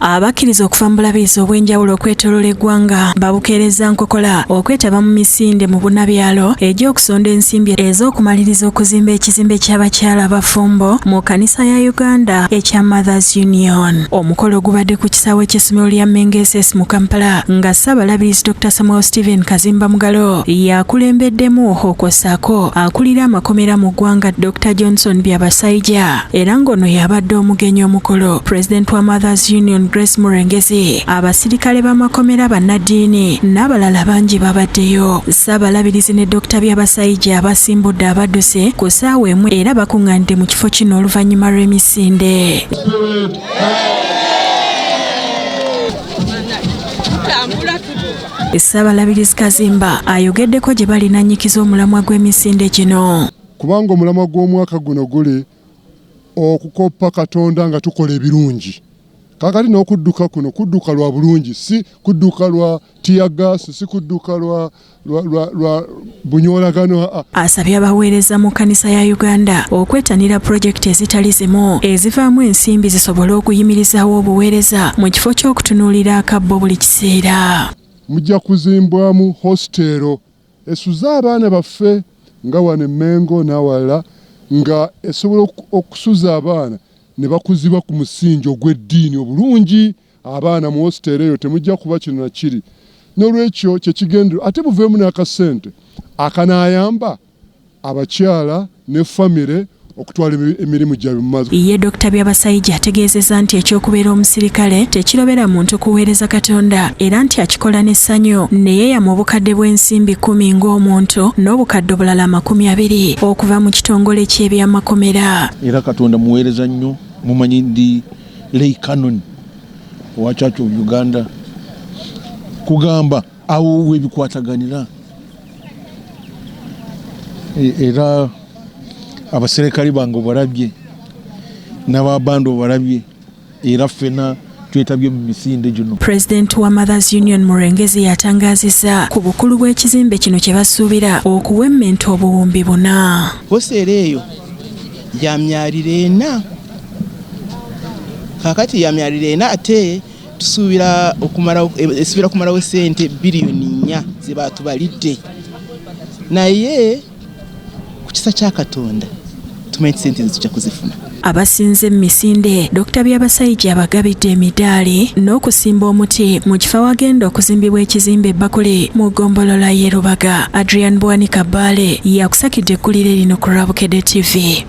Abakkiriza okuva mu bulabirizi obw'enjawulo okwetooloola eggwanga babukeereza nkokola okwetaba mu misinde mu bunnabyalo egy'okusonda ensimbi ez'okumaliriza okuzimba ekizimbe ky'abakyala abafumbo mu kkanisa ya Uganda ekya Mothers Union. Omukolo gubadde ku kisaawe ky'essomero lya Mengeses mu Kampala nga Ssaabalabirizi Dr. Samuel Stephen Kazimba Mugalo yakulembeddemu okwosaako akulira amakomera mu ggwanga Dr. Johnson Byabasayija era ng'ono yabadde omugenyi omukolo President wa Mothers Union Grace Murengezi, abasirikale b'amakomera bannaddiini n'abalala bangi babaddeyo. Ssaabalabirizi ne Dr. Byabasayija abasimbudde abadduse ku ssaawa emu era bakuŋŋaanidde mu kifo kino oluvannyuma lw'emisinde. Ssaabalabirizi Kazimba ayogeddeko gye balinanyikiza omulamwa gw'emisinde gino. Kubanga omulamwa gw'omwaka guno guli okukoppa Katonda nga tukola ebirungi. Kakati n'okudduka kuno kudduka lwa bulungi, si kudduka lwa tiyagasi, si kudduka lwa bunyoolagano. Asabye abaweereza mu kkanisa ya Uganda okwetanira pulojekiti ezitali zimu ezivaamu ensimbi zisobole okuyimirizaawo obuweereza mu kifo ky'okutunuulira akabbo buli kiseera. Mujja kuzimbwamu hositeero esuza abaana baffe nga wano Mengo n'awalala nga esobola okusuza abaana ne bakuzibwa ku musingi ogw'eddiini obulungi. Abaana mu hositeero eyo temujja kuba kino na kiri. N'olwekyo kye kigendero ate buveemu n'akasente akanaayamba abakyala ne famire okutwala emirimu gyabwe mu maaso. Ye Dr. Byabasayija ategeezezza nti ekyokubeera omusirikale tekirobera muntu kuweereza Katonda era nti akikola n'essanyu ne yeeyama obukadde bw'ensimbi 10 ng'omuntu n'obukadde obulala 20 okuva mu kitongole ky'ebyamakomera. Era Katonda muweereza nnyo, mumanyi ndi lay canon wa Church of Uganda kugamba awo webikwataganira era abaserikali bange obalabye n'ababanda obalabye era ffena twetabye mu misinde gino. President wa Mothers Union Murengezi yatangaazizza ku bukulu bw'ekizimbe kino kye basuubira okuwemmenta obuwumbi 4. Hositeero eyo ya myaliro 4. Kakati ya myaliro 4 ate tusuubira kumalawo ssente biliyoni 4 ze baatubalidde. Naye ku kisa kya Katonda tumanyi ssente tujja kuzifuna. Abasinze mu misinde Dr. Byabasayija abagabidde emidaali n'okusimba omuti mu kifo awagenda okuzimbibwa ekizimbe Bakuli mu ggombolola y'e Rubaga. Adrian Bwanika Bale yakusakidde eggulire lino ku Rabukedde TV.